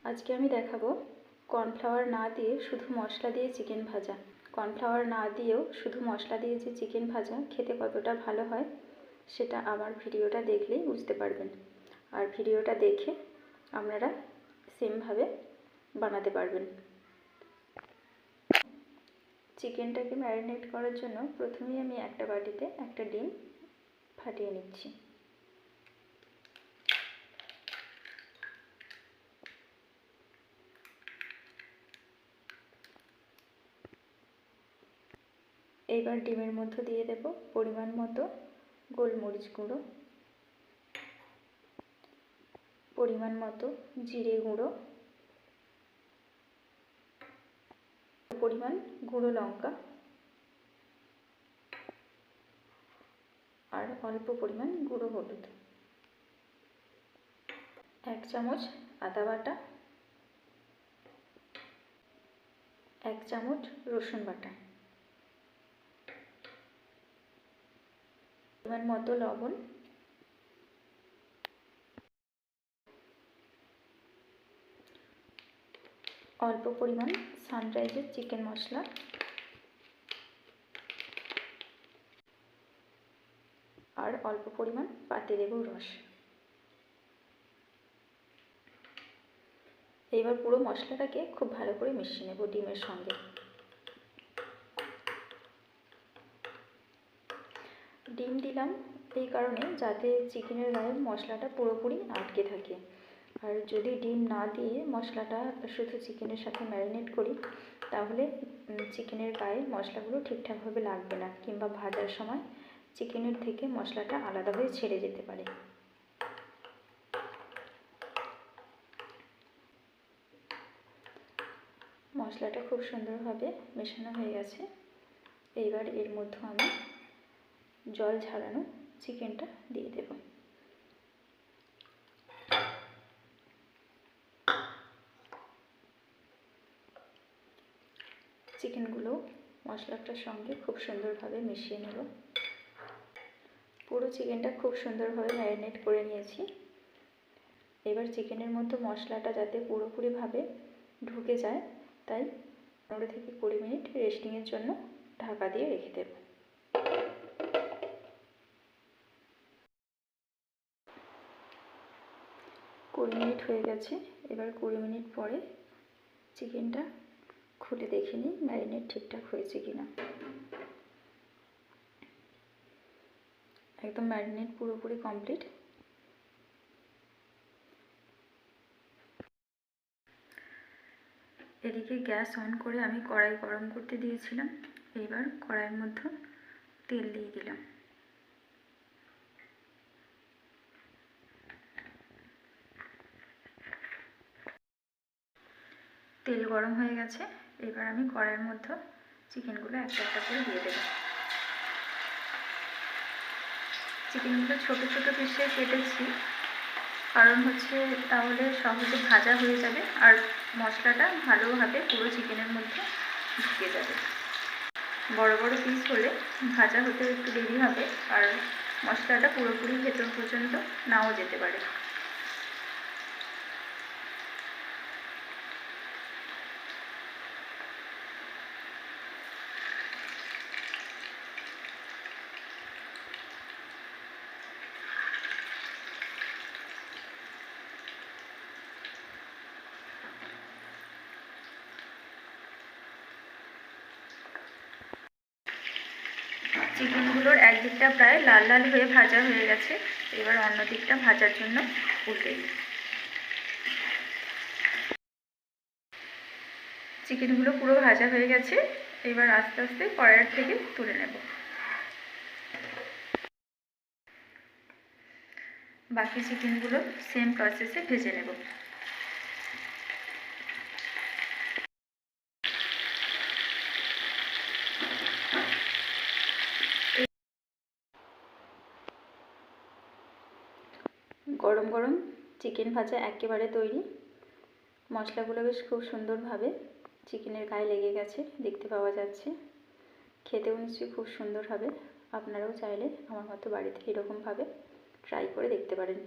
আজকে আমি দেখাবো কর্নফ্লাওয়ার না দিয়ে শুধু মশলা দিয়ে চিকেন ভাজা। কর্নফ্লাওয়ার না দিয়েও শুধু মশলা দিয়ে যে চিকেন ভাজা খেতে কতটা ভালো হয় সেটা আমার ভিডিওটা দেখলেই বুঝতে পারবেন। আর ভিডিওটা দেখে আপনারা সেমভাবে বানাতে পারবেন। চিকেনটাকে ম্যারিনেট করার জন্য প্রথমেই আমি একটা বাটিতে একটা ডিম ফাটিয়ে নিচ্ছি। এইবার ডিমের মধ্যে দিয়ে দেব পরিমাণ মতো গোলমরিচ গুঁড়ো, পরিমাণ মতো জিরে গুঁড়ো, পরিমাণ গুঁড়ো লঙ্কা আর অল্প পরিমাণ গুঁড়ো হলুদ, 1 চামচ আদা বাটা, 1 চামচ রসুন বাটা, পরিমাণ মতো লবণ, অল্প পরিমাণ সানরাইজের চিকেন মশলা আর অল্প পরিমাণ পাতিলেবুর রস। এইবার পুরো মশলাটাকে খুব ভালো করে মিশিয়ে নেব ডিমের সঙ্গে। ডিম দিলাম এই কারণে যাতে চিকেনের গায়ে মশলাটা পুরোপুরি আটকে থাকে। আর যদি ডিম না দিয়ে মশলাটা শুধু চিকেনের সাথে ম্যারিনেট করি তাহলে চিকেনের গায়ে মশলাগুলো ঠিকঠাকভাবে লাগবে না, কিংবা ভাজার সময় চিকেনের থেকে মশলাটা আলাদা হয়ে ছেড়ে যেতে পারে। মশলাটা খুব সুন্দরভাবে মেশানো হয়ে গেছে। এইবার এর মধ্যে আমি জল ঝরানো চিকেনটা দিয়ে দেব। চিকেনগুলো মশলাটার সঙ্গে খুব সুন্দরভাবে মিশিয়ে নেব। পুরো চিকেনটা খুব সুন্দরভাবে ম্যারিনেট করে নিয়েছি। এবার চিকেনের মধ্যে মশলাটা যাতে পুরোপুরিভাবে ঢুকে যায় তাই 15 থেকে 20 মিনিট রেস্টিংয়ের জন্য ঢাকা দিয়ে রেখে দেব। কুড়ি মিনিট হয়ে গেছে। এবার 20 মিনিট পরে চিকেনটা খুলে দেখে নিই ম্যারিনেট ঠিকঠাক হয়েছে কিনা। একদম ম্যারিনেট পুরোপুরি কমপ্লিট। এদিকে গ্যাস অন করে আমি কড়াই গরম করতে দিয়েছিলাম। এবার কড়াইয়ের মধ্যে তেল দিয়ে দিলাম। তেল গরম হয়ে গেছে। এবার আমি কড়াইয়ের মধ্যে চিকেনগুলো একটা একটা করে দিয়ে দেব। চিকেনগুলো ছোট ছোট পিসে কেটেছি, কারণ হচ্ছে তাহলে সহজে ভাজা হয়ে যাবে আর মশলাটা ভালোভাবে পুরো চিকেনের মধ্যে ঢুকে যাবে। বড় বড় পিস হলে ভাজা হতে একটু দেরি হবে আর মশলাটা পুরোপুরি ভেতর পর্যন্ত নাও যেতে পারে। চিকেনগুলোর একদিকটা প্রায় লাল লাল হয়ে ভাজা হয়ে গেছে। এবার অন্য দিকটা ভাজার জন্য উল্টে দিই। চিকেনগুলো পুরো ভাজা হয়ে গেছে। এবার আস্তে আস্তে কড়াই থেকে তুলে নেব। বাকি চিকেনগুলো সেম প্রসেসে ভেজে নেব। গরম গরম চিকেন ভাজা একেবারে তৈরি। মশলাগুলো বেশ খুব সুন্দরভাবে চিকেনের গায়ে লেগে গেছে, দেখতে পাওয়া যাচ্ছে। খেতেও নিশ্চয়ই খুব সুন্দর হবে। আপনারাও চাইলে আমার মতো বাড়িতে এরকমভাবে ট্রাই করে দেখতে পারেন।